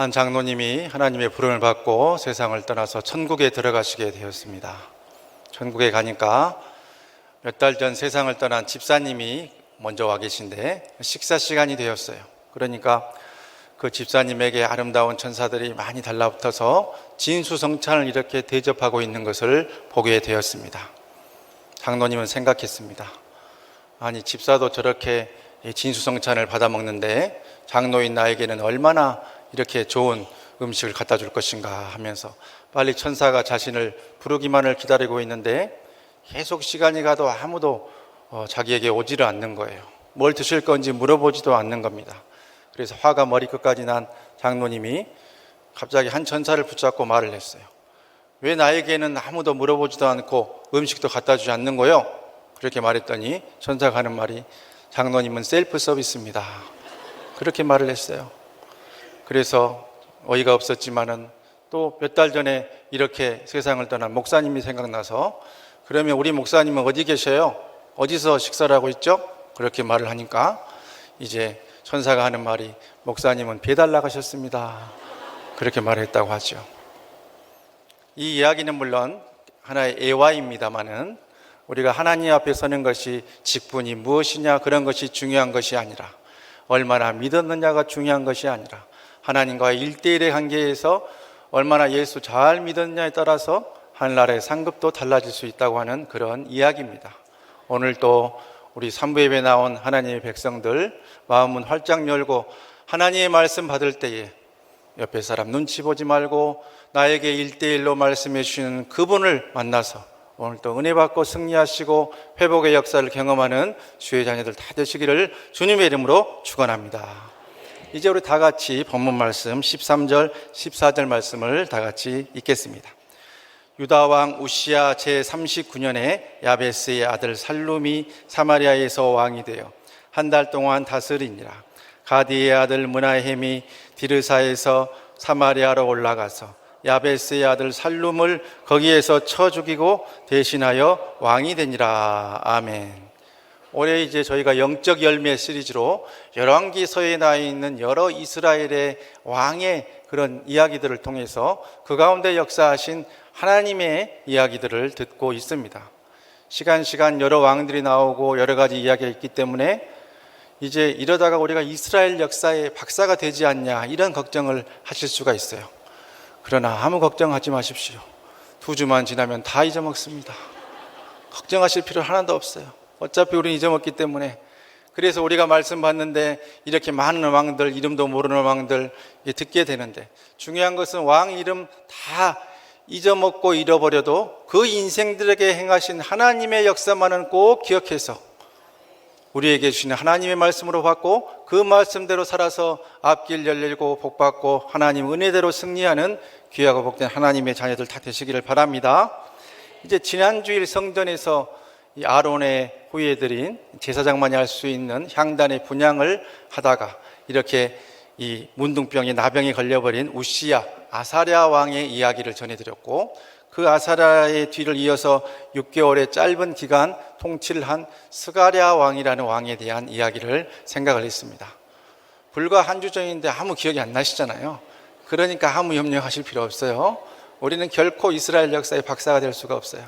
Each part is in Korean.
한 장로님이 하나님의 부름을 받고 세상을 떠나서 천국에 들어가시게 되었습니다. 천국에 가니까 몇 달 전 세상을 떠난 집사님이 먼저 와 계신데 식사 시간이 되었어요. 그러니까 그 집사님에게 아름다운 천사들이 많이 달라붙어서 진수성찬을 이렇게 대접하고 있는 것을 보게 되었습니다. 장로님은 생각했습니다. 아니, 집사도 저렇게 진수성찬을 받아 먹는데 장로인 나에게는 얼마나 이렇게 좋은 음식을 갖다 줄 것인가 하면서 빨리 천사가 자신을 부르기만을 기다리고 있는데 계속 시간이 가도 아무도 자기에게 오지를 않는 거예요. 뭘 드실 건지 물어보지도 않는 겁니다. 그래서 화가 머리끝까지 난 장로님이 갑자기 한 천사를 붙잡고 말을 했어요. 왜 나에게는 아무도 물어보지도 않고 음식도 갖다 주지 않는 거요? 그렇게 말했더니 천사가 하는 말이, 장로님은 셀프 서비스입니다. 그렇게 말을 했어요. 그래서 어이가 없었지만은 또 몇 달 전에 이렇게 세상을 떠난 목사님이 생각나서, 그러면 우리 목사님은 어디 계셔요? 어디서 식사를 하고 있죠? 그렇게 말을 하니까 이제 천사가 하는 말이, 목사님은 배달 나가셨습니다. 그렇게 말했다고 하죠. 이 이야기는 물론 하나의 예화입니다마는 우리가 하나님 앞에 서는 것이 직분이 무엇이냐 그런 것이 중요한 것이 아니라, 얼마나 믿었느냐가 중요한 것이 아니라, 하나님과의 1대1의 관계에서 얼마나 예수 잘 믿었느냐에 따라서 하늘나라의 상급도 달라질 수 있다고 하는 그런 이야기입니다. 오늘 또 우리 산부 예배에 나온 하나님의 백성들 마음은 활짝 열고 하나님의 말씀 받을 때에 옆에 사람 눈치 보지 말고 나에게 1대1로 말씀해 주시는 그분을 만나서 오늘 또 은혜 받고 승리하시고 회복의 역사를 경험하는 주의 자녀들 다 되시기를 주님의 이름으로 축원합니다. 이제 우리 다 같이 본문 말씀 13절 14절 말씀을 다 같이 읽겠습니다. 유다 왕 우시야 제39년에 야베스의 아들 살룸이 사마리아에서 왕이 되어 한 달 동안 다스리니라. 가디의 아들 므나헴이 디르사에서 사마리아로 올라가서 야베스의 아들 살룸을 거기에서 쳐 죽이고 대신하여 왕이 되니라. 아멘. 올해 이제 저희가 영적 열매 시리즈로 열왕기서에 나와 있는 여러 이스라엘의 왕의 그런 이야기들을 통해서 그 가운데 역사하신 하나님의 이야기들을 듣고 있습니다. 시간 여러 왕들이 나오고 여러 가지 이야기가 있기 때문에 이제 이러다가 우리가 이스라엘 역사의 박사가 되지 않냐 이런 걱정을 하실 수가 있어요. 그러나 아무 걱정하지 마십시오. 2주만 지나면 다 잊어먹습니다. 걱정하실 필요 하나도 없어요. 어차피 우리는 잊어먹기 때문에. 그래서 우리가 말씀 받는데 이렇게 많은 왕들, 이름도 모르는 왕들 듣게 되는데, 중요한 것은 왕 이름 다 잊어먹고 잃어버려도 그 인생들에게 행하신 하나님의 역사만은 꼭 기억해서 우리에게 주시는 하나님의 말씀으로 받고 그 말씀대로 살아서 앞길 열리고 복받고 하나님 은혜대로 승리하는 귀하고 복된 하나님의 자녀들 다 되시기를 바랍니다. 이제 지난주일 성전에서 이 아론의 후예들인 제사장만이 할 수 있는 향단의 분향을 하다가 이렇게 이 문둥병에 나병에 걸려버린 우시야 아사랴 왕의 이야기를 전해드렸고, 그 아사랴의 뒤를 이어서 6개월의 짧은 기간 통치를 한 스가랴 왕이라는 왕에 대한 이야기를 생각을 했습니다. 불과 한 주 전인데 아무 기억이 안 나시잖아요. 그러니까 아무 염려하실 필요 없어요. 우리는 결코 이스라엘 역사의 박사가 될 수가 없어요.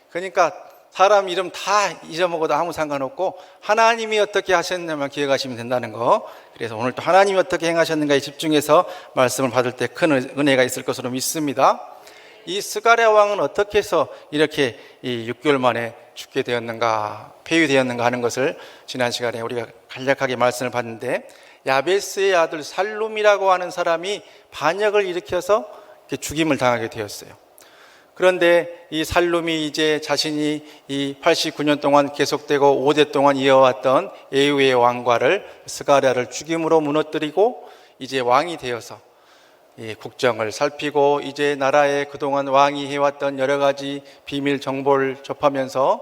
그러니까 사람 이름 다 잊어먹어도 아무 상관없고 하나님이 어떻게 하셨냐만 기억하시면 된다는 거. 그래서 오늘 또 하나님이 어떻게 행하셨는가에 집중해서 말씀을 받을 때 큰 은혜가 있을 것으로 믿습니다. 이 스가랴 왕은 어떻게 해서 이렇게 이 6개월 만에 죽게 되었는가, 폐위되었는가 하는 것을 지난 시간에 우리가 간략하게 말씀을 봤는데, 야베스의 아들 살룸이라고 하는 사람이 반역을 일으켜서 이렇게 죽임을 당하게 되었어요. 그런데 이 살룸이 이제 자신이 이 89년 동안 계속되고 5대 동안 이어왔던 예후의 왕과를 스가랴를 죽임으로 무너뜨리고 이제 왕이 되어서 이 국정을 살피고 이제 나라에 그동안 왕이 해왔던 여러 가지 비밀 정보를 접하면서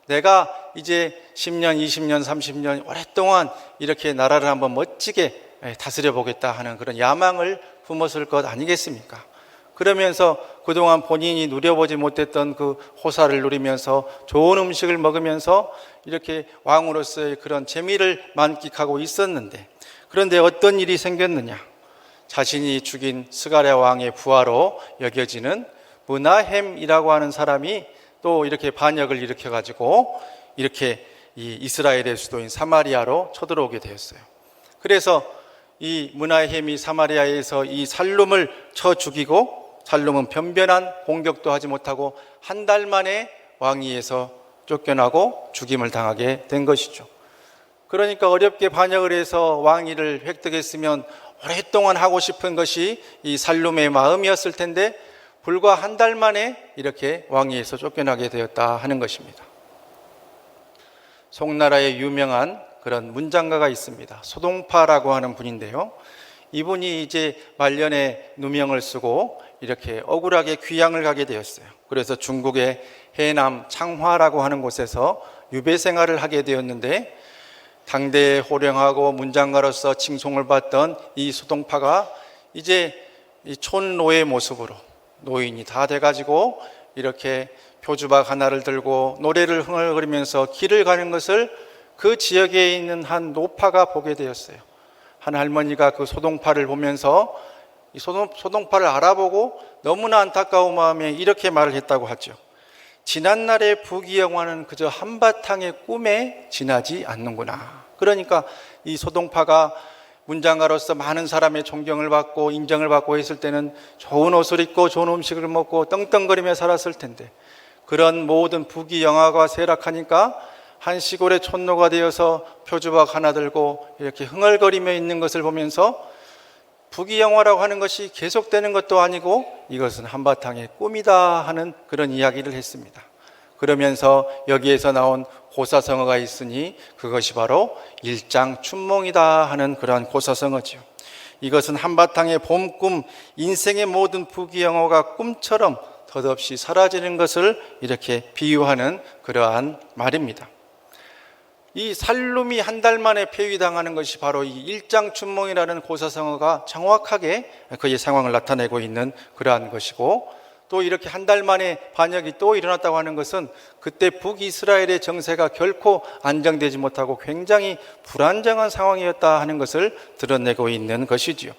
내가 이제 10년, 20년, 30년 오랫동안 이렇게 나라를 한번 멋지게 다스려 보겠다 하는 그런 야망을 품었을 것 아니겠습니까? 그러면서 그동안 본인이 누려보지 못했던 그 호사를 누리면서 좋은 음식을 먹으면서 이렇게 왕으로서의 그런 재미를 만끽하고 있었는데, 그런데 어떤 일이 생겼느냐? 자신이 죽인 스가랴 왕의 부하로 여겨지는 므나헴이라고 하는 사람이 또 이렇게 반역을 일으켜가지고 이렇게 이 이스라엘의 수도인 사마리아로 쳐들어오게 되었어요. 그래서 이 므나헴이 사마리아에서 이 살룸을 쳐 죽이고, 살룸은 변변한 공격도 하지 못하고 한 달 만에 왕위에서 쫓겨나고 죽임을 당하게 된 것이죠. 그러니까 어렵게 반역을 해서 왕위를 획득했으면 오랫동안 하고 싶은 것이 이 살룸의 마음이었을 텐데 불과 한 달 만에 이렇게 왕위에서 쫓겨나게 되었다 하는 것입니다. 송나라에 유명한 그런 문장가가 있습니다. 소동파라고 하는 분인데요. 이분이 이제 말년에 누명을 쓰고 이렇게 억울하게 귀양을 가게 되었어요. 그래서 중국의 해남 창화라고 하는 곳에서 유배 생활을 하게 되었는데, 당대에 호령하고 문장가로서 칭송을 받던 이 소동파가 이제 이 촌노의 모습으로 노인이 다 돼가지고 이렇게 표주박 하나를 들고 노래를 흥얼거리면서 길을 가는 것을 그 지역에 있는 한 노파가 보게 되었어요. 한 할머니가 그 소동파를 보면서 이 소동파를 알아보고 너무나 안타까운 마음에 이렇게 말을 했다고 하죠. 지난날의 부귀영화는 그저 한바탕의 꿈에 지나지 않는구나. 그러니까 이 소동파가 문장가로서 많은 사람의 존경을 받고 인정을 받고 했을 때는 좋은 옷을 입고 좋은 음식을 먹고 떵떵거리며 살았을 텐데, 그런 모든 부귀영화가 쇠락하니까 한 시골의 촌노가 되어서 표주박 하나 들고 이렇게 흥얼거리며 있는 것을 보면서 부귀영화라고 하는 것이 계속되는 것도 아니고 이것은 한바탕의 꿈이다 하는 그런 이야기를 했습니다. 그러면서 여기에서 나온 고사성어가 있으니 그것이 바로 일장춘몽이다 하는 그러한 고사성어죠. 이것은 한바탕의 봄꿈, 인생의 모든 부귀영화가 꿈처럼 덧없이 사라지는 것을 이렇게 비유하는 그러한 말입니다. 이 살룸이 한 달 만에 폐위당하는 것이 바로 이 일장춘몽이라는 고사성어가 정확하게 그의 상황을 나타내고 있는 그러한 것이고, 또 이렇게 한 달 만에 반역이 또 일어났다고 하는 것은 그때 북이스라엘의 정세가 결코 안정되지 못하고 굉장히 불안정한 상황이었다 하는 것을 드러내고 있는 것이지요.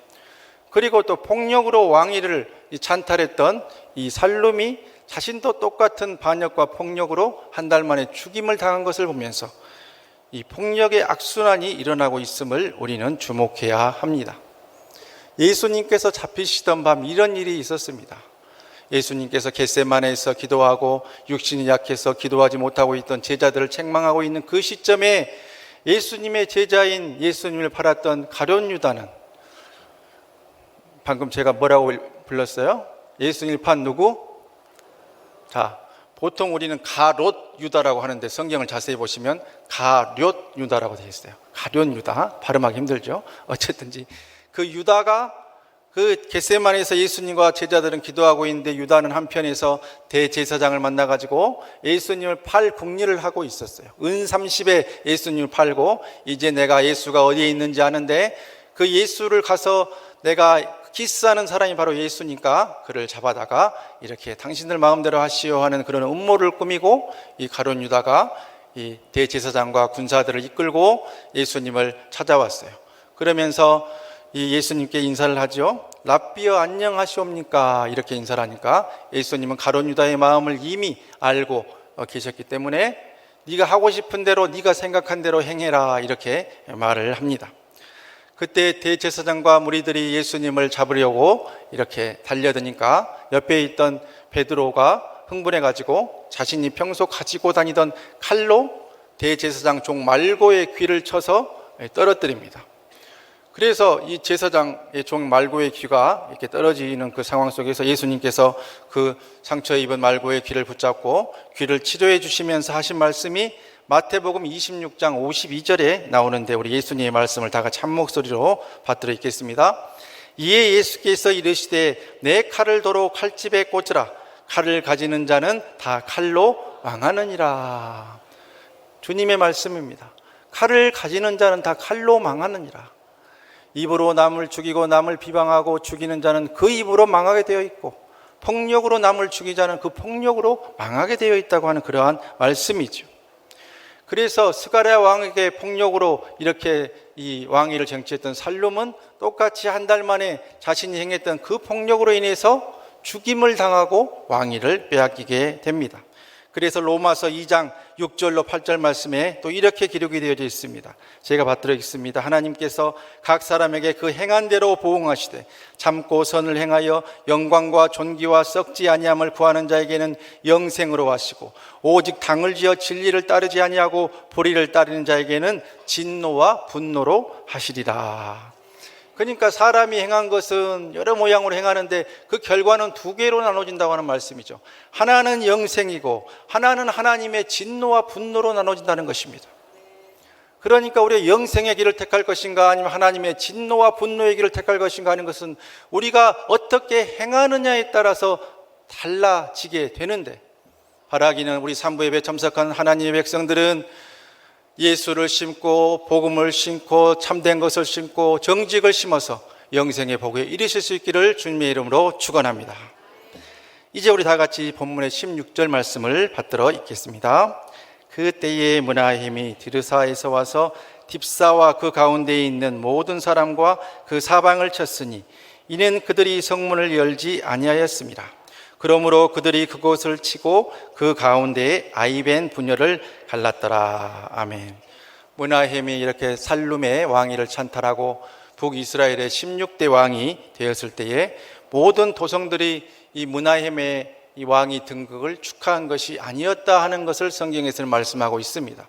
그리고 또 폭력으로 왕위를 찬탈했던 이 살룸이 자신도 똑같은 반역과 폭력으로 한 달 만에 죽임을 당한 것을 보면서 이 폭력의 악순환이 일어나고 있음을 우리는 주목해야 합니다. 예수님께서 잡히시던 밤 이런 일이 있었습니다. 예수님께서 겟세마네에서 기도하고 육신이 약해서 기도하지 못하고 있던 제자들을 책망하고 있는 그 시점에 예수님의 제자인 예수님을 팔았던 가룟 유다는, 방금 제가 뭐라고 불렀어요? 예수님을 판 누구? 자, 보통 우리는 가롯 유다라고 하는데 성경을 자세히 보시면 가룟 유다라고 되어 있어요. 가룟 유다, 발음하기 힘들죠. 어쨌든지 그 유다가 그 겟세마네에서 예수님과 제자들은 기도하고 있는데 유다는 한편에서 대제사장을 만나가지고 예수님을 팔 궁리를 하고 있었어요. 은 30에 예수님을 팔고 이제 내가 예수가 어디에 있는지 아는데 그 예수를 가서 내가 키스하는 사람이 바로 예수니까 그를 잡아다가 이렇게 당신들 마음대로 하시오 하는 그런 음모를 꾸미고 이 가룟 유다가 이 대제사장과 군사들을 이끌고 예수님을 찾아왔어요. 그러면서 이 예수님께 인사를 하죠. 랍비여 안녕하시옵니까? 이렇게 인사를 하니까 예수님은 가룟 유다의 마음을 이미 알고 계셨기 때문에 네가 하고 싶은 대로 네가 생각한 대로 행해라 이렇게 말을 합니다. 그때 대제사장과 무리들이 예수님을 잡으려고 이렇게 달려드니까 옆에 있던 베드로가 흥분해가지고 자신이 평소 가지고 다니던 칼로 대제사장 종 말고의 귀를 쳐서 떨어뜨립니다. 그래서 이 제사장의 종 말고의 귀가 이렇게 떨어지는 그 상황 속에서 예수님께서 그 상처 입은 말고의 귀를 붙잡고 귀를 치료해 주시면서 하신 말씀이 마태복음 26장 52절에 나오는데 우리 예수님의 말씀을 다 같이 한 목소리로 받들어 읽겠습니다. 이에 예수께서 이르시되 내 칼을 도로 칼집에 꽂으라. 칼을 가지는 자는 다 칼로 망하느니라. 주님의 말씀입니다. 칼을 가지는 자는 다 칼로 망하느니라. 입으로 남을 죽이고 남을 비방하고 죽이는 자는 그 입으로 망하게 되어 있고 폭력으로 남을 죽이는 자는 그 폭력으로 망하게 되어 있다고 하는 그러한 말씀이죠. 그래서 스가랴 왕에게 폭력으로 이렇게 이 왕위를 쟁취했던 살룸은 똑같이 한 달 만에 자신이 행했던 그 폭력으로 인해서 죽임을 당하고 왕위를 빼앗기게 됩니다. 그래서 로마서 2장 6절로 8절 말씀에 또 이렇게 기록이 되어져 있습니다. 제가 받들어 읽습니다. 하나님께서 각 사람에게 그 행한 대로 보응하시되 참고 선을 행하여 영광과 존귀와 썩지 아니함을 구하는 자에게는 영생으로 하시고 오직 당을 지어 진리를 따르지 아니하고 불의를 따르는 자에게는 진노와 분노로 하시리라. 그러니까 사람이 행한 것은 여러 모양으로 행하는데 그 결과는 두 개로 나눠진다고 하는 말씀이죠. 하나는 영생이고 하나는 하나님의 진노와 분노로 나눠진다는 것입니다. 그러니까 우리가 영생의 길을 택할 것인가 아니면 하나님의 진노와 분노의 길을 택할 것인가 하는 것은 우리가 어떻게 행하느냐에 따라서 달라지게 되는데, 바라기는 우리 산부 예배 참석한 하나님의 백성들은 예수를 심고 복음을 심고 참된 것을 심고 정직을 심어서 영생의 복에 이르실 수 있기를 주님의 이름으로 축원합니다. 이제 우리 다 같이 본문의 16절 말씀을 받들어 읽겠습니다. 그때에 므나헴이 디르사에서 와서 딥사와 그 가운데에 있는 모든 사람과 그 사방을 쳤으니 이는 그들이 성문을 열지 아니하였습니다. 그러므로 그들이 그곳을 치고 그 가운데에 아이벤 분열을 갈랐더라. 아멘. 므나헴이 이렇게 살룸의 왕위를 찬탈하고 북이스라엘의 16대 왕이 되었을 때에 모든 도성들이 이 므나헴의 이 왕위 등극을 축하한 것이 아니었다 하는 것을 성경에서는 말씀하고 있습니다.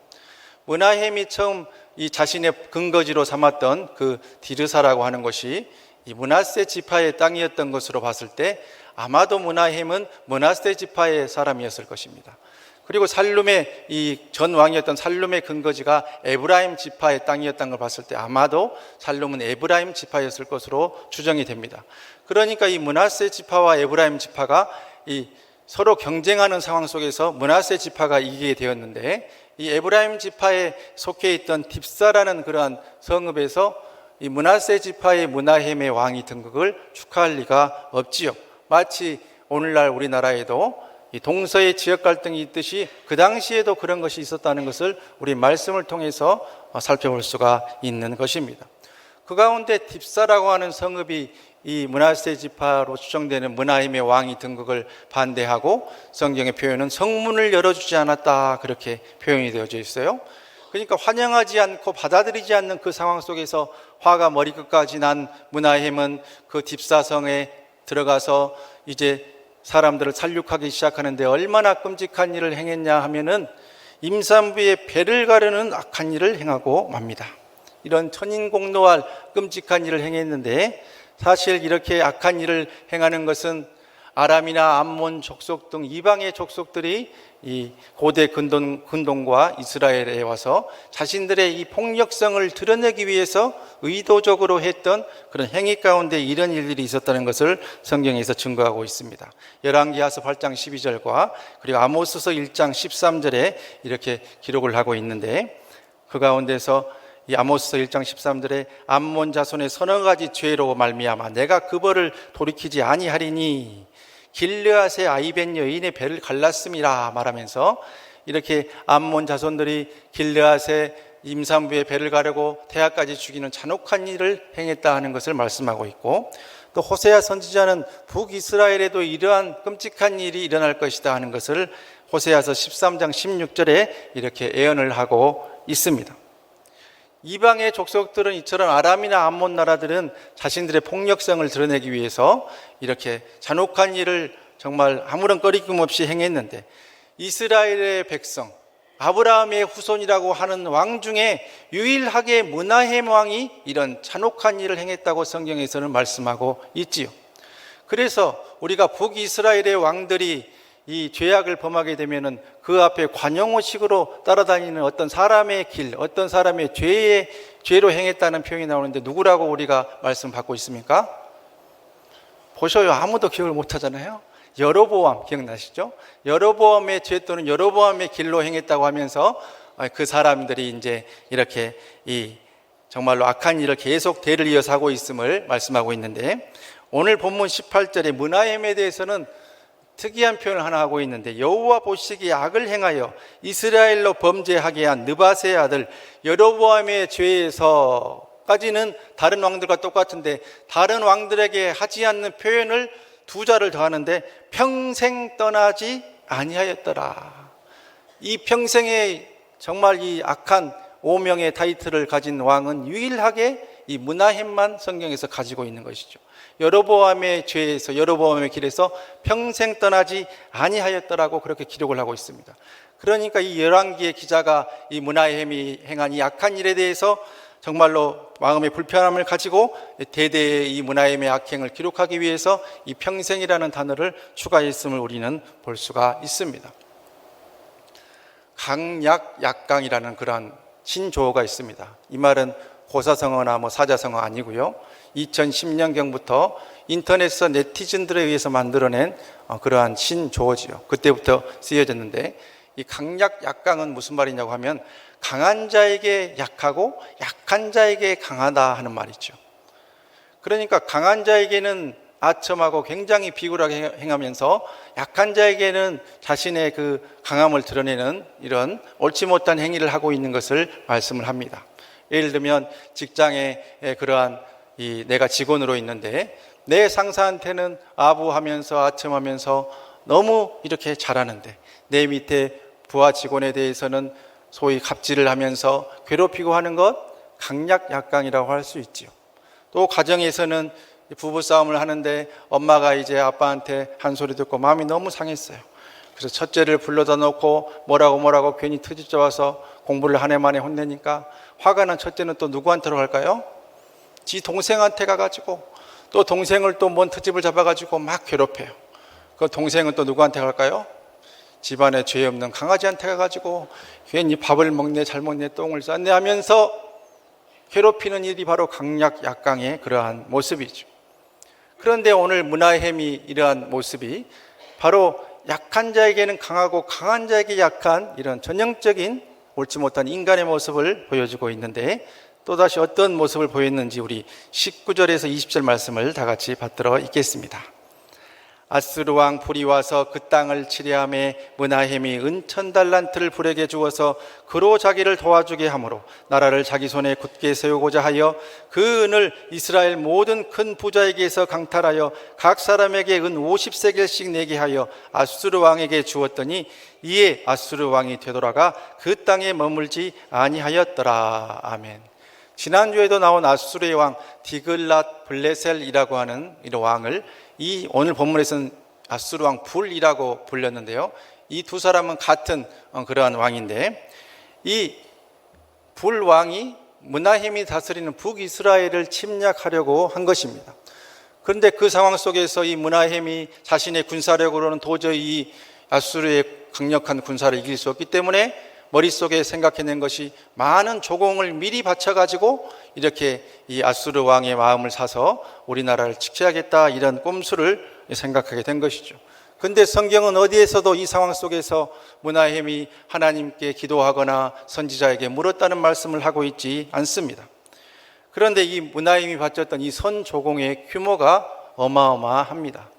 므나헴이 처음 이 자신의 근거지로 삼았던 그 디르사라고 하는 것이 이 므낫세 지파의 땅이었던 것으로 봤을 때 아마도 므나헴은 므낫세 지파의 사람이었을 것입니다. 그리고 살룸의 이 전 왕이었던 살룸의 근거지가 에브라임 지파의 땅이었던 걸 봤을 때 아마도 살룸은 에브라임 지파였을 것으로 추정이 됩니다. 그러니까 이 므낫세 지파와 에브라임 지파가 이 서로 경쟁하는 상황 속에서 므낫세 지파가 이기게 되었는데, 이 에브라임 지파에 속해 있던 딥사라는 그러한 성읍에서 이 므낫세 지파의 므나헴의 왕위 등극을 축하할 리가 없지요. 마치 오늘날 우리나라에도 이 동서의 지역 갈등이 있듯이 그 당시에도 그런 것이 있었다는 것을 우리 말씀을 통해서 살펴볼 수가 있는 것입니다. 그 가운데 딥사라고 하는 성읍이 이 므낫세 지파로 추정되는 므나헴의 왕위 등극을 반대하고 성경의 표현은 성문을 열어주지 않았다, 그렇게 표현이 되어져 있어요. 그러니까 환영하지 않고 받아들이지 않는 그 상황 속에서 화가 머리끝까지 난 므나헴은 그 딥사성에 들어가서 이제 사람들을 살육하기 시작하는데 얼마나 끔찍한 일을 행했냐 하면은 임산부의 배를 가르는 악한 일을 행하고 맙니다. 이런 천인공노할 끔찍한 일을 행했는데, 사실 이렇게 악한 일을 행하는 것은 아람이나 암몬 족속 등 이방의 족속들이 이 고대 근동과 이스라엘에 와서 자신들의 이 폭력성을 드러내기 위해서 의도적으로 했던 그런 행위 가운데 이런 일들이 있었다는 것을 성경에서 증거하고 있습니다. 열왕기하서 8장 12절과 그리고 아모스서 1장 13절에 이렇게 기록을 하고 있는데, 그 가운데서 이 아모스서 1장 13절에 암몬 자손의 서너 가지 죄로 말미암아 내가 그 벌을 돌이키지 아니하리니 길르앗의 아이벤 여인의 배를 갈랐음이라 말하면서 이렇게 암몬 자손들이 길르앗의 임산부의 배를 가르고 태아까지 죽이는 잔혹한 일을 행했다 하는 것을 말씀하고 있고, 또 호세아 선지자는 북이스라엘에도 이러한 끔찍한 일이 일어날 것이다 하는 것을 호세아서 13장 16절에 이렇게 예언을 하고 있습니다. 이방의 족속들은 이처럼 아람이나 암몬 나라들은 자신들의 폭력성을 드러내기 위해서 이렇게 잔혹한 일을 정말 아무런 꺼리낌 없이 행했는데, 이스라엘의 백성 아브라함의 후손이라고 하는 왕 중에 유일하게 므나헴 왕이 이런 잔혹한 일을 행했다고 성경에서는 말씀하고 있지요. 그래서 우리가 북이스라엘의 왕들이 이 죄악을 범하게 되면은 그 앞에 관용어식으로 따라다니는 어떤 사람의 길, 어떤 사람의 죄로 행했다는 표현이 나오는데 누구라고 우리가 말씀 받고 있습니까? 보셔요. 아무도 기억을 못 하잖아요. 여로보암 기억나시죠? 여로보암의 죄 또는 여로보암의 길로 행했다고 하면서 그 사람들이 이제 이렇게 이 정말로 악한 일을 계속 대를 이어서 하고 있음을 말씀하고 있는데, 오늘 본문 18절에 므나헴에 대해서는 특이한 표현을 하나 하고 있는데, 여호와 보시기에 악을 행하여 이스라엘로 범죄하게 한 느밧의 아들 여로보암의 죄에서까지는 다른 왕들과 똑같은데, 다른 왕들에게 하지 않는 표현을 두 자를 더하는데 평생 떠나지 아니하였더라. 이 평생에 정말 이 악한 오명의 타이틀을 가진 왕은 유일하게 이 므나헴만 성경에서 가지고 있는 것이죠. 여로보암의 죄에서, 여로보암의 길에서 평생 떠나지 아니하였더라고 그렇게 기록을 하고 있습니다. 그러니까 이 열왕기의 기자가 이 므나헴이 행한 이 악한 일에 대해서 정말로 마음의 불편함을 가지고 대대의 이 므나헴의 악행을 기록하기 위해서 이 평생이라는 단어를 추가했음을 우리는 볼 수가 있습니다. 강약약강이라는 그러한 신조어가 있습니다. 이 말은 고사성어나 사자성어 아니고요, 2010년경부터 인터넷에서 네티즌들에 의해서 만들어낸 그러한 신조어지요. 그때부터 쓰여졌는데, 이 강약약강은 무슨 말이냐고 하면 강한 자에게 약하고 약한 자에게 강하다 하는 말이죠. 그러니까 강한 자에게는 아첨하고 굉장히 비굴하게 행하면서 약한 자에게는 자신의 그 강함을 드러내는 이런 옳지 못한 행위를 하고 있는 것을 말씀을 합니다. 예를 들면 직장에 그러한 내가 직원으로 있는데 내 상사한테는 아부하면서 아첨하면서 너무 이렇게 잘하는데, 내 밑에 부하 직원에 대해서는 소위 갑질을 하면서 괴롭히고 하는 것, 강약약강이라고 할 수 있지요. 또 가정에서는 부부싸움을 하는데 엄마가 이제 아빠한테 한 소리 듣고 마음이 너무 상했어요. 그래서 첫째를 불러다 놓고 뭐라고 괜히 트집져 와서 공부를 한 해 만에 혼내니까 화가 난 첫째는 또 누구한테로 갈까요? 지 동생한테 가가지고 또 동생을 또 뭔 트집을 잡아가지고 막 괴롭혀요. 그 동생은 또 누구한테 갈까요? 집안에 죄 없는 강아지한테 가가지고 괜히 밥을 먹네, 잘 먹네, 똥을 쌌네 하면서 괴롭히는 일이 바로 강약약강의 그러한 모습이죠. 그런데 오늘 므나헴이 이러한 모습이 바로 약한 자에게는 강하고 강한 자에게 약한 이런 전형적인 옳지 못한 인간의 모습을 보여주고 있는데, 또다시 어떤 모습을 보였는지 우리 19절에서 20절 말씀을 다 같이 받들어 읽겠습니다. 아스루 왕 불이 와서 그 땅을 치려하매 므나헴이 은천달란트를 불에게 주어서 그로 자기를 도와주게 하므로 나라를 자기 손에 굳게 세우고자 하여 그 은을 이스라엘 모든 큰 부자에게서 강탈하여 각 사람에게 은 50세겔씩 내게 하여 아수르 왕에게 주었더니 이에 아수르 왕이 되돌아가 그 땅에 머물지 아니하였더라. 아멘. 지난주에도 나온 아수르의 왕 디글랏 블레셀이라고 하는 이 왕을 이 오늘 본문에서는 아수르 왕 불이라고 불렸는데요, 이 두 사람은 같은 그러한 왕인데, 이 불왕이 므나헴이 다스리는 북이스라엘을 침략하려고 한 것입니다. 그런데 그 상황 속에서 이 므나헴이 자신의 군사력으로는 도저히 이 아수르의 강력한 군사를 이길 수 없기 때문에 머릿속에 생각해낸 것이 많은 조공을 미리 바쳐가지고 이렇게 이 아수르 왕의 마음을 사서 우리나라를 지켜야겠다, 이런 꼼수를 생각하게 된 것이죠. 그런데 성경은 어디에서도 이 상황 속에서 므나헴이 하나님께 기도하거나 선지자에게 물었다는 말씀을 하고 있지 않습니다. 그런데 이 므나헴이 바쳤던 이 선조공의 규모가 어마어마합니다.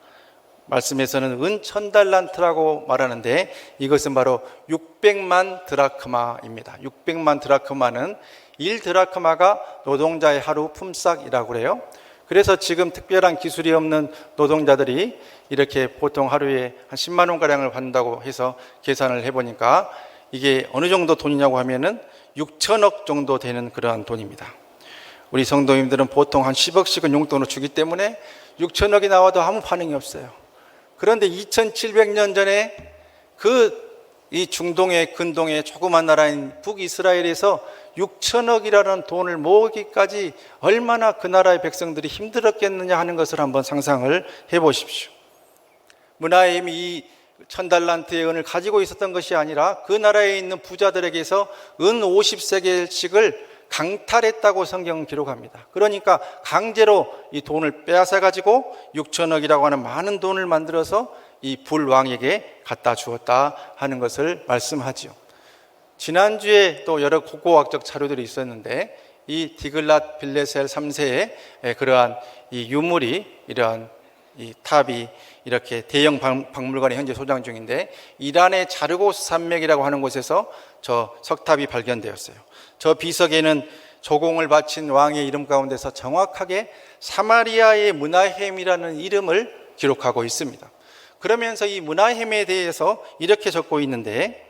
말씀에서는 은천달란트라고 말하는데 이것은 바로 600만 드라크마입니다. 600만 드라크마는 1드라크마가 노동자의 하루 품삯이라고 그래요. 그래서 지금 특별한 기술이 없는 노동자들이 이렇게 보통 하루에 한 10만 원가량을 받는다고 해서 계산을 해보니까 이게 어느 정도 돈이냐고 하면은 6천억 정도 되는 그러한 돈입니다. 우리 성도님들은 보통 한 10억씩은 용돈으로 주기 때문에 6천억이 나와도 아무 반응이 없어요. 그런데 2700년 전에 이 중동의 근동의 조그만 나라인 북이스라엘에서 6천억이라는 돈을 모으기까지 얼마나 그 나라의 백성들이 힘들었겠느냐 하는 것을 한번 상상을 해보십시오. 므나헴이 이 1000달란트의 은을 가지고 있었던 것이 아니라 그 나라에 있는 부자들에게서 은 50세겔씩을 강탈했다고 성경은 기록합니다. 그러니까 강제로 이 돈을 빼앗아 가지고 6천억이라고 하는 많은 돈을 만들어서 이 불왕에게 갖다 주었다 하는 것을 말씀하지요. 지난주에 또 여러 고고학적 자료들이 있었는데 이 디글랏 빌레셀 3세의 그러한 이 유물이 이러한 이 탑이 이렇게 대형 박물관에 현재 소장 중인데, 이란의 자르고스 산맥이라고 하는 곳에서 저 석탑이 발견되었어요. 저 비석에는 조공을 바친 왕의 이름 가운데서 정확하게 사마리아의 므나헴이라는 이름을 기록하고 있습니다. 그러면서 이 므나헴에 대해서 이렇게 적고 있는데,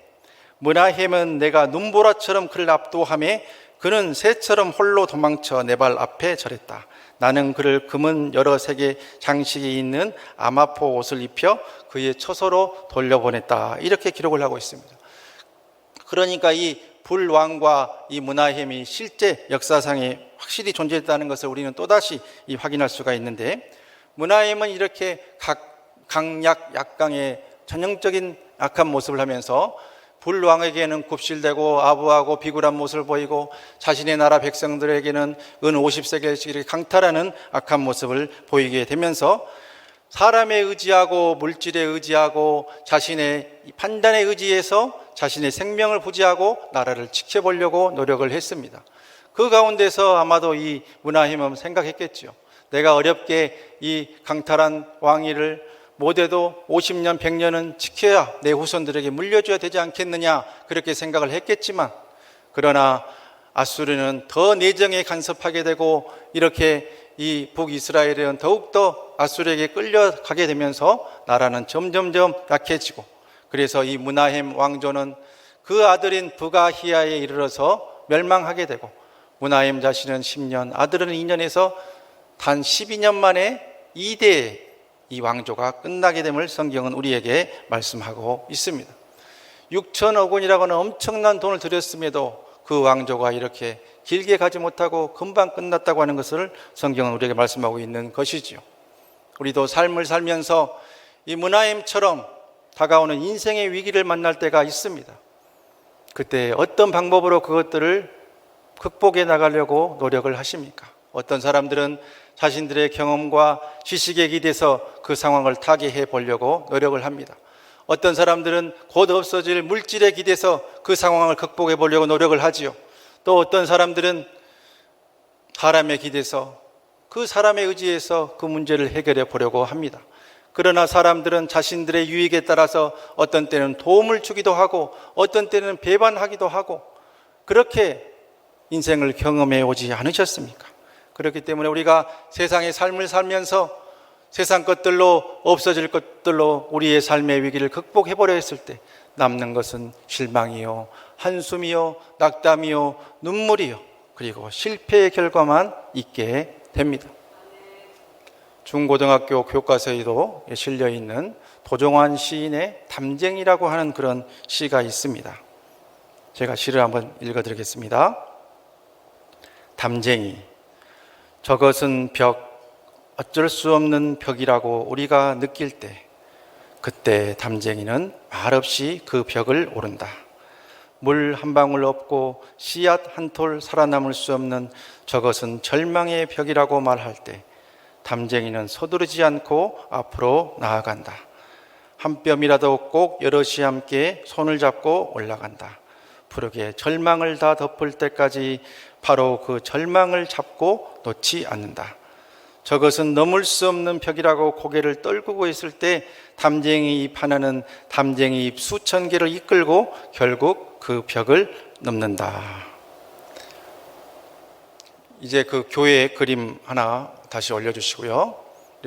므나헴은 내가 눈보라처럼 그를 압도하매 그는 새처럼 홀로 도망쳐 내 발 앞에 절했다. 나는 그를 금은 여러 색의 장식이 있는 아마포 옷을 입혀 그의 처소로 돌려보냈다. 이렇게 기록을 하고 있습니다. 그러니까 이 불왕과 이 므나헴이 실제 역사상에 확실히 존재했다는 것을 우리는 또다시 확인할 수가 있는데, 므나헴은 이렇게 강약강의 전형적인 악한 모습을 하면서 불왕에게는 굽실대고 아부하고 비굴한 모습을 보이고, 자신의 나라 백성들에게는 은 50세겔씩 이렇게 강탈하는 악한 모습을 보이게 되면서 사람에 의지하고 물질에 의지하고 자신의 판단에 의지해서 자신의 생명을 부지하고 나라를 지켜보려고 노력을 했습니다. 그 가운데서 아마도 이 므나헴은 생각했겠죠. 내가 어렵게 이 강탈한 왕위를 못해도 50년, 100년은 지켜야 내 후손들에게 물려줘야 되지 않겠느냐, 그렇게 생각을 했겠지만, 그러나 아수르는 더 내정에 간섭하게 되고, 이렇게 이 북이스라엘은 더욱더 아수르에게 끌려가게 되면서 나라는 점점점 약해지고, 그래서 이 므나헴 왕조는 그 아들인 브가히야에 이르러서 멸망하게 되고, 므나헴 자신은 10년, 아들은 2년에서 단 12년 만에 2대의 이 왕조가 끝나게 됨을 성경은 우리에게 말씀하고 있습니다. 6천억 원이라고 하는 엄청난 돈을 들였음에도 그 왕조가 이렇게 길게 가지 못하고 금방 끝났다고 하는 것을 성경은 우리에게 말씀하고 있는 것이지요. 우리도 삶을 살면서 이 므나헴처럼 다가오는 인생의 위기를 만날 때가 있습니다. 그때 어떤 방법으로 그것들을 극복해 나가려고 노력을 하십니까? 어떤 사람들은 자신들의 경험과 지식에 기대서 그 상황을 타개해 보려고 노력을 합니다. 어떤 사람들은 곧 없어질 물질에 기대서 그 상황을 극복해 보려고 노력을 하지요. 또 어떤 사람들은 사람에 기대서 그 사람에 의지해서 그 문제를 해결해 보려고 합니다. 그러나 사람들은 자신들의 유익에 따라서 어떤 때는 도움을 주기도 하고 어떤 때는 배반하기도 하고, 그렇게 인생을 경험해 오지 않으셨습니까? 그렇기 때문에 우리가 세상의 삶을 살면서 세상 것들로, 없어질 것들로 우리의 삶의 위기를 극복해보려 했을 때 남는 것은 실망이요, 한숨이요, 낙담이요, 눈물이요, 그리고 실패의 결과만 있게 됩니다. 중고등학교 교과서에도 실려있는 도종환 시인의 담쟁이라고 하는 그런 시가 있습니다. 제가 시를 한번 읽어드리겠습니다. 담쟁이. 저것은 벽, 어쩔 수 없는 벽이라고 우리가 느낄 때, 그때 담쟁이는 말없이 그 벽을 오른다. 물 한 방울 없고 씨앗 한 톨 살아남을 수 없는 저것은 절망의 벽이라고 말할 때, 담쟁이는 서두르지 않고 앞으로 나아간다. 한 뼘이라도 꼭 여럿이 함께 손을 잡고 올라간다. 푸르게 절망을 다 덮을 때까지 바로 그 절망을 잡고 놓지 않는다. 저것은 넘을 수 없는 벽이라고 고개를 떨구고 있을 때 담쟁이 잎 하나는 담쟁이 잎 수천 개를 이끌고 결국 그 벽을 넘는다. 이제 그 교회 그림 하나 다시 올려주시고요.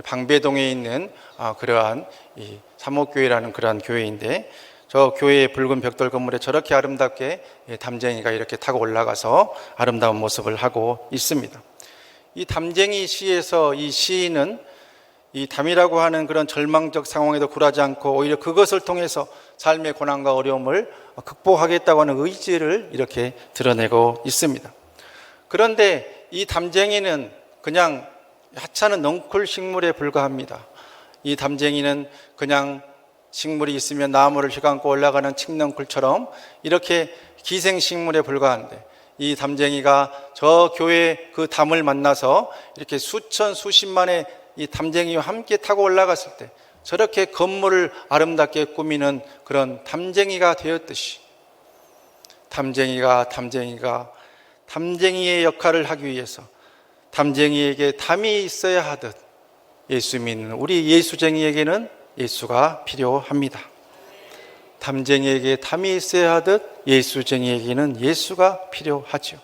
방배동에 있는 그러한 이 사목교회라는 그러한 교회인데, 저 교회의 붉은 벽돌 건물에 저렇게 아름답게 담쟁이가 이렇게 타고 올라가서 아름다운 모습을 하고 있습니다. 이 담쟁이 시에서 이 시인은 이 담이라고 하는 그런 절망적 상황에도 굴하지 않고 오히려 그것을 통해서 삶의 고난과 어려움을 극복하겠다고 하는 의지를 이렇게 드러내고 있습니다. 그런데 이 담쟁이는 그냥 하찮은 넝쿨 식물에 불과합니다. 이 담쟁이는 그냥 식물이 있으면 나무를 휘감고 올라가는 칡넝쿨처럼 이렇게 기생식물에 불과한데, 이 담쟁이가 저 교회 그 담을 만나서 이렇게 수천 수십만의 이 담쟁이와 함께 타고 올라갔을 때 저렇게 건물을 아름답게 꾸미는 그런 담쟁이가 되었듯이, 담쟁이가 담쟁이의 역할을 하기 위해서 담쟁이에게 담이 있어야 하듯 예수 믿는 우리 예수쟁이에게는 예수가 필요합니다. 담쟁이에게 담이 있어야 하듯 예수쟁이에게는 예수가 필요하죠.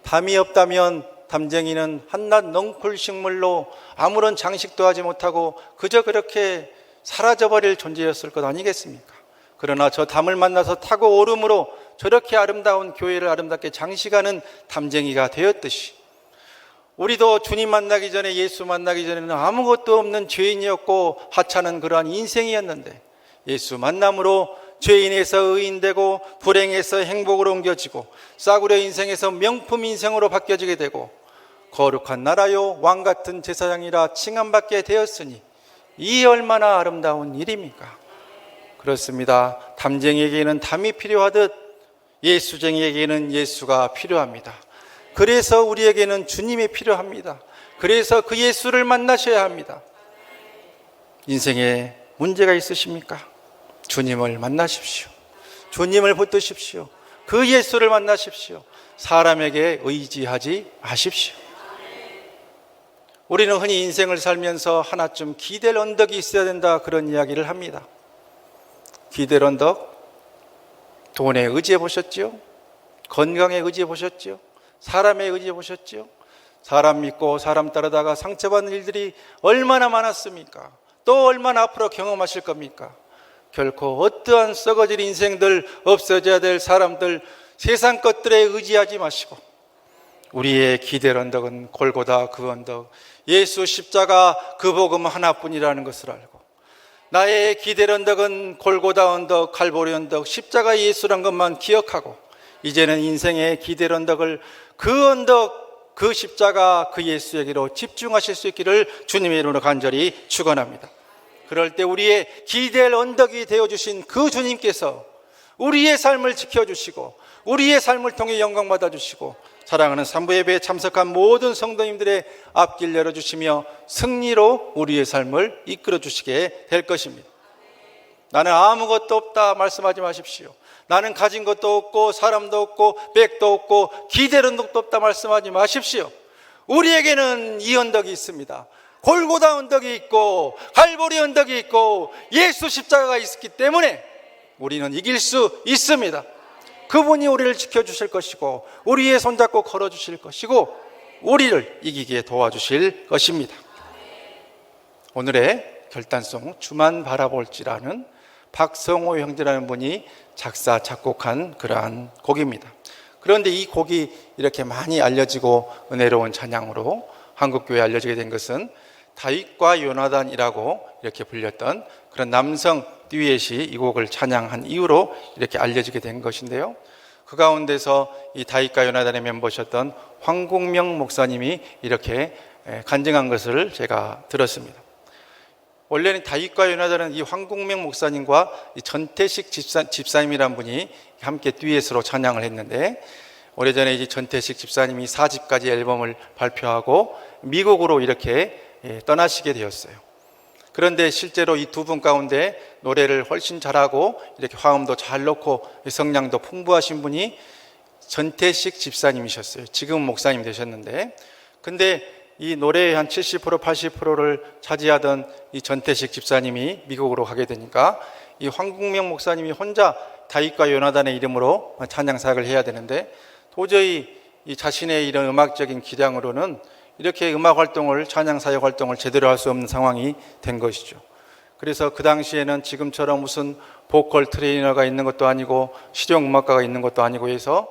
담이 없다면 담쟁이는 한낱 넝쿨 식물로 아무런 장식도 하지 못하고 그저 그렇게 사라져버릴 존재였을 것 아니겠습니까? 그러나 저 담을 만나서 타고 오름으로 저렇게 아름다운 교회를 아름답게 장식하는 담쟁이가 되었듯이 우리도 주님 만나기 전에, 예수 만나기 전에는 아무것도 없는 죄인이었고 하찮은 그러한 인생이었는데 예수 만남으로 죄인에서 의인되고 불행에서 행복으로 옮겨지고 싸구려 인생에서 명품 인생으로 바뀌어지게 되고 거룩한 나라요 왕같은 제사장이라 칭함받게 되었으니 이 얼마나 아름다운 일입니까? 그렇습니다. 담쟁이에게는 담이 필요하듯 예수쟁이에게는 예수가 필요합니다. 그래서 우리에게는 주님이 필요합니다. 그래서 그 예수를 만나셔야 합니다. 인생에 문제가 있으십니까? 주님을 만나십시오. 주님을 붙드십시오. 그 예수를 만나십시오. 사람에게 의지하지 마십시오. 우리는 흔히 인생을 살면서 하나쯤 기댈 언덕이 있어야 된다, 그런 이야기를 합니다. 기댈 언덕, 돈에 의지해 보셨지요? 건강에 의지해 보셨지요? 사람에 의지해 보셨지요? 사람 믿고 사람 따르다가 상처받는 일들이 얼마나 많았습니까? 또 얼마나 앞으로 경험하실 겁니까? 결코 어떠한 썩어질 인생들, 없어져야 될 사람들, 세상 것들에 의지하지 마시고 우리의 기댈 언덕은 골고다 그 언덕, 예수 십자가 그 복음 하나뿐이라는 것을 알고 나의 기댈 언덕은 골고다 언덕, 갈보리 언덕, 십자가 예수란 것만 기억하고 이제는 인생의 기댈 언덕을 그 언덕, 그 십자가, 그 예수에게로 집중하실 수 있기를 주님의 이름으로 간절히 축원합니다. 그럴 때 우리의 기댈 언덕이 되어주신 그 주님께서 우리의 삶을 지켜주시고 우리의 삶을 통해 영광 받아주시고 사랑하는 산부예배에 참석한 모든 성도님들의 앞길 열어주시며 승리로 우리의 삶을 이끌어주시게 될 것입니다. 나는 아무것도 없다 말씀하지 마십시오. 나는 가진 것도 없고 사람도 없고 백도 없고 기댈 언덕도 없다 말씀하지 마십시오. 우리에게는 이 언덕이 있습니다. 골고다 언덕이 있고 갈보리 언덕이 있고 예수 십자가가 있기 때문에 우리는 이길 수 있습니다. 그분이 우리를 지켜주실 것이고 우리의 손잡고 걸어주실 것이고 우리를 이기게 도와주실 것입니다. 오늘의 결단송 주만 바라볼지라는 박성호 형제라는 분이 작사 작곡한 그러한 곡입니다. 그런데 이 곡이 이렇게 많이 알려지고 은혜로운 찬양으로 한국교회에 알려지게 된 것은 다윗과 요나단이라고 이렇게 불렸던 그런 남성 듀엣이 이 곡을 찬양한 이후로 이렇게 알려지게 된 것인데요. 그 가운데서 이 다윗과 요나단의 멤버셨던 황국명 목사님이 이렇게 간증한 것을 제가 들었습니다. 원래는 다윗과 요나단은 이 황국명 목사님과 이 전태식 집사님이란 분이 함께 듀엣으로 찬양을 했는데 오래전에 이제 전태식 집사님이 4집까지 앨범을 발표하고 미국으로 이렇게 떠나시게 되었어요. 그런데 실제로 이 두 분 가운데 노래를 훨씬 잘하고 이렇게 화음도 잘 넣고 성량도 풍부하신 분이 전태식 집사님이셨어요. 지금은 목사님 되셨는데 근데 이 노래의 한 70% 80%를 차지하던 이 전태식 집사님이 미국으로 가게 되니까 이 황국명 목사님이 혼자 다윗과 요나단의 이름으로 찬양 사역을 해야 되는데 도저히 이 자신의 이런 음악적인 기량으로는 이렇게 음악 활동을, 찬양 사역 활동을 제대로 할 수 없는 상황이 된 것이죠. 그래서 그 당시에는 지금처럼 무슨 보컬 트레이너가 있는 것도 아니고 실용 음악가가 있는 것도 아니고 해서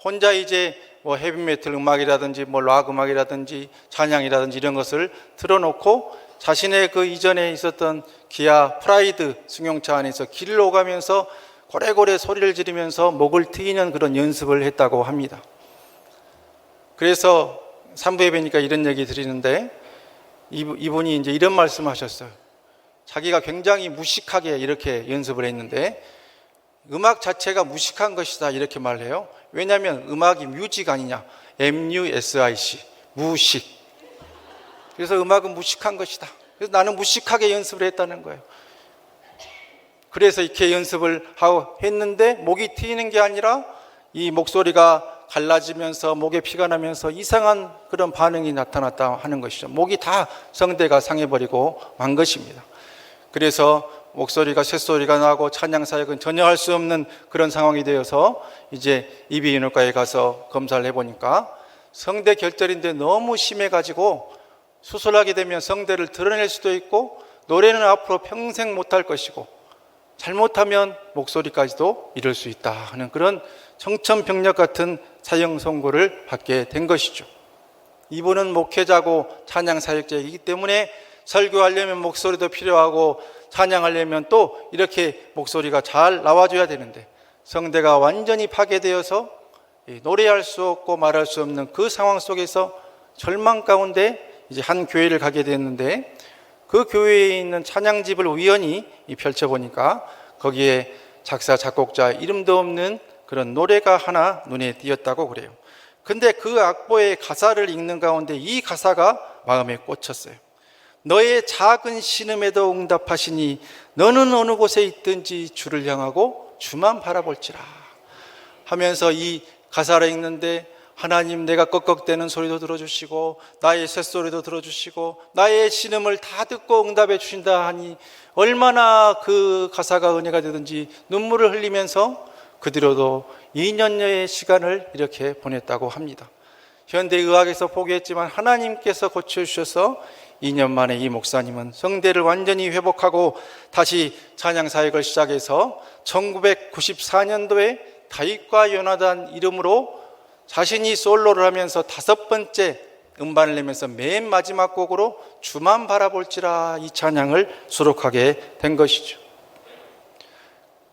혼자 이제 뭐 헤비메탈 음악이라든지 뭐 락 음악이라든지 찬양이라든지 이런 것을 틀어놓고 자신의 그 이전에 있었던 기아 프라이드 승용차 안에서 길을 오가면서 고래고래 소리를 지르면서 목을 트이는 그런 연습을 했다고 합니다. 그래서 산부예배니까 이런 얘기 드리는데 이분이 이제 이런 말씀을 하셨어요. 자기가 굉장히 무식하게 이렇게 연습을 했는데 음악 자체가 무식한 것이다 이렇게 말해요. 왜냐하면 음악이 뮤직 아니냐, MUSIC, 무식. 그래서 음악은 무식한 것이다. 그래서 나는 무식하게 연습을 했다는 거예요. 그래서 이렇게 연습을 하고 했는데 목이 트이는 게 아니라 이 목소리가 갈라지면서 목에 피가 나면서 이상한 그런 반응이 나타났다 하는 것이죠. 목이 다 성대가 상해버리고 만 것입니다. 그래서 목소리가 쇳소리가 나고 찬양 사역은 전혀 할 수 없는 그런 상황이 되어서 이제 이비인후과에 가서 검사를 해보니까 성대 결절인데 너무 심해가지고 수술하게 되면 성대를 드러낼 수도 있고 노래는 앞으로 평생 못할 것이고 잘못하면 목소리까지도 잃을 수 있다 하는 그런 청천벽력 같은 사형 선고를 받게 된 것이죠. 이분은 목회자고 찬양 사역자이기 때문에 설교하려면 목소리도 필요하고 찬양하려면 또 이렇게 목소리가 잘 나와줘야 되는데 성대가 완전히 파괴되어서 노래할 수 없고 말할 수 없는 그 상황 속에서 절망 가운데 이제 한 교회를 가게 됐는데 그 교회에 있는 찬양집을 우연히 펼쳐보니까 거기에 작사 작곡자 이름도 없는 그런 노래가 하나 눈에 띄었다고 그래요. 근데 그 악보의 가사를 읽는 가운데 이 가사가 마음에 꽂혔어요. 너의 작은 신음에도 응답하시니 너는 어느 곳에 있든지 주를 향하고 주만 바라볼지라 하면서 이 가사를 읽는데 하나님, 내가 꺽꺽대는 소리도 들어주시고 나의 쇳소리도 들어주시고 나의 신음을 다 듣고 응답해 주신다 하니 얼마나 그 가사가 은혜가 되든지 눈물을 흘리면서 그 뒤로도 2년여의 시간을 이렇게 보냈다고 합니다. 현대의학에서 포기했지만 하나님께서 고쳐주셔서 2년 만에 이 목사님은 성대를 완전히 회복하고 다시 찬양 사역을 시작해서 1994년도에 다윗과 요나단 이름으로 자신이 솔로를 하면서 5번째 음반을 내면서 맨 마지막 곡으로 주만 바라볼지라 이 찬양을 수록하게 된 것이죠.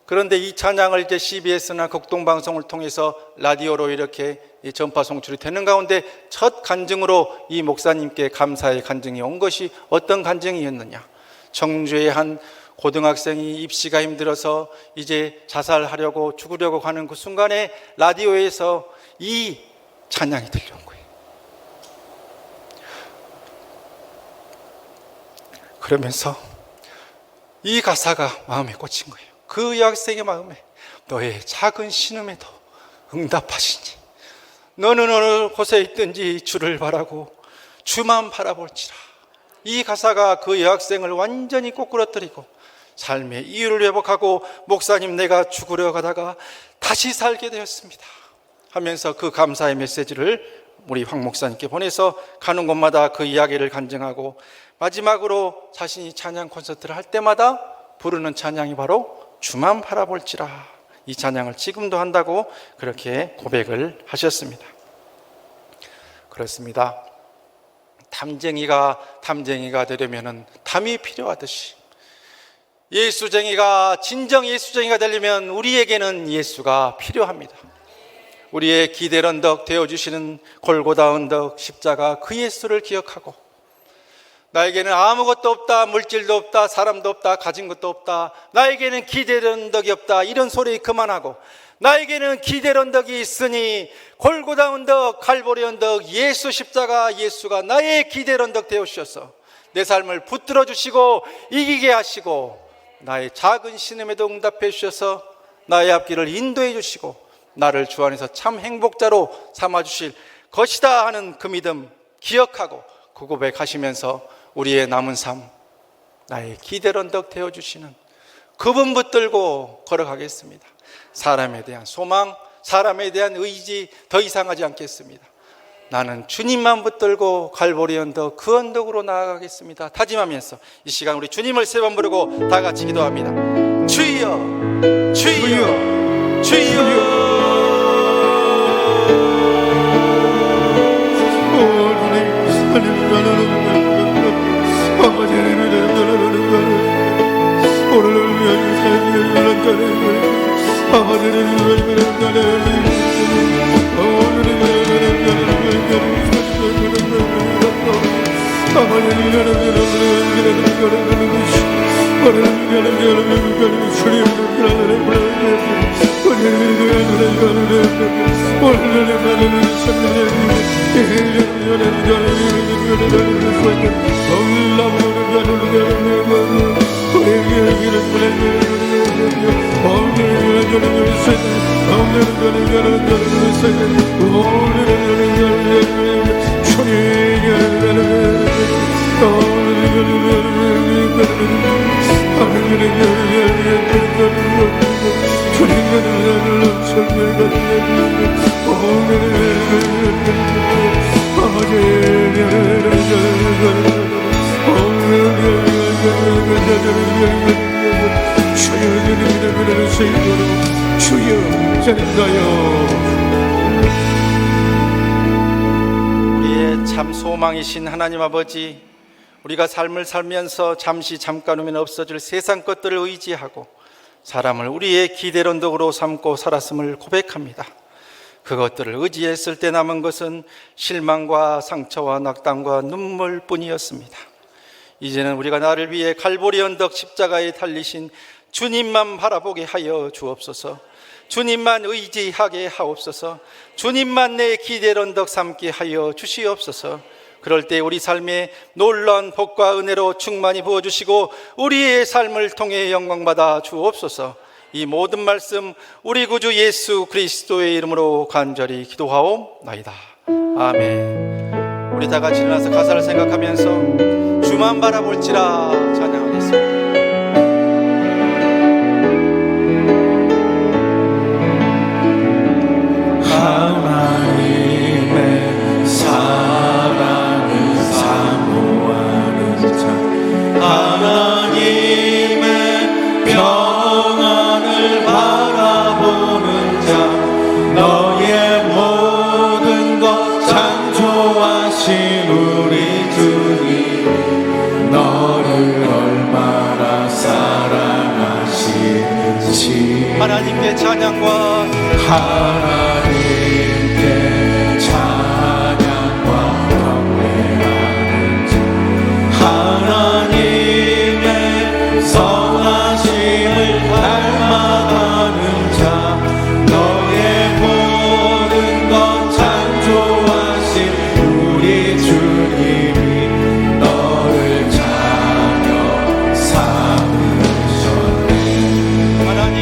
그런데 이 찬양을 이제 CBS나 극동방송을 통해서 라디오로 이렇게 전파 송출이 되는 가운데 첫 간증으로 이 목사님께 감사의 간증이 온 것이 어떤 간증이었느냐. 청주의 한 고등학생이 입시가 힘들어서 이제 자살하려고 죽으려고 하는 그 순간에 라디오에서 이 찬양이 들려온 거예요. 그러면서 이 가사가 마음에 꽂힌 거예요. 그 여학생의 마음에 너의 작은 신음에도 응답하시니 너는 어느 곳에 있든지 주를 바라고 주만 바라볼지라. 이 가사가 그 여학생을 완전히 꼬꾸라뜨리고 삶의 이유를 회복하고 목사님, 내가 죽으려 가다가 다시 살게 되었습니다 하면서 그 감사의 메시지를 우리 황 목사님께 보내서 가는 곳마다 그 이야기를 간증하고 마지막으로 자신이 찬양 콘서트를 할 때마다 부르는 찬양이 바로 주만 바라볼지라. 이 찬양을 지금도 한다고 그렇게 고백을 하셨습니다. 그렇습니다. 탐쟁이가 되려면 담이 필요하듯이 진정 예수쟁이가 되려면 우리에게는 예수가 필요합니다. 우리의 기댈 언덕 되어주시는 골고다 언덕 십자가 그 예수를 기억하고 나에게는 아무것도 없다, 물질도 없다, 사람도 없다, 가진 것도 없다, 나에게는 기댈 언덕이 없다, 이런 소리 그만하고 나에게는 기댈 언덕이 있으니 골고다 언덕, 갈보리 언덕, 예수 십자가 예수가 나의 기댈 언덕 되어주셔서 내 삶을 붙들어 주시고 이기게 하시고 나의 작은 신음에도 응답해 주셔서 나의 앞길을 인도해 주시고 나를 주 안에서 참 행복자로 삼아주실 것이다 하는 그 믿음 기억하고 그 고백하시면서 우리의 남은 삶 나의 기댈 언덕 되어주시는 그분 붙들고 걸어가겠습니다. 사람에 대한 소망, 사람에 대한 의지 더 이상 하지 않겠습니다. 나는 주님만 붙들고 갈보리 언덕 그 언덕으로 나아가겠습니다. 다짐하면서 이 시간 우리 주님을 3번 부르고 다 같이 기도합니다. 주여 주여 주여 우리의 참 소망이신 하나님 아버지, 우리가 삶을 살면서 잠깐 후면 없어질 세상 것들을 의지하고 사람을 우리의 기대론덕으로 삼고 살았음을 고백합니다. 그것들을 의지했을 때 남은 것은 실망과 상처와 낙담과 눈물뿐이었습니다. 이제는 우리가 나를 위해 갈보리 언덕 십자가에 달리신 주님만 바라보게 하여 주옵소서. 주님만 의지하게 하옵소서. 주님만 내 기대의 언덕 삼게 하여 주시옵소서. 그럴 때 우리 삶에 놀라운 복과 은혜로 충만히 부어주시고 우리의 삶을 통해 영광받아 주옵소서. 이 모든 말씀 우리 구주 예수 그리스도의 이름으로 간절히 기도하옵나이다. 아멘. 우리 다 같이 일어나서 가사를 생각하면서 주만 바라볼지라 찬양하겠습니다. 하나님의 사랑을 사모하는 자, 하나님의 평안을 바라보는 자, 너의 모든 것 창조하신 우리 주님, 너를 얼마나 사랑하시는지. 하나님께 찬양과 하나님께 찬양과 경배하는 자, 하나님의 선하심을 닮아가는 자, 너의 모든 것 창조하신 우리 주님이 너를 자녀 삼으셨네. 하나님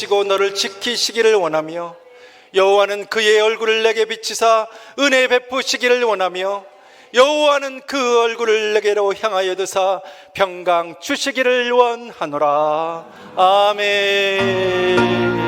보시고 너를 지키시기를 원하며 여호와는 그의 얼굴을 내게 비치사 은혜 베푸시기를 원하며 여호와는 그 얼굴을 내게로 향하여 드사 평강 주시기를 원하노라. 아멘.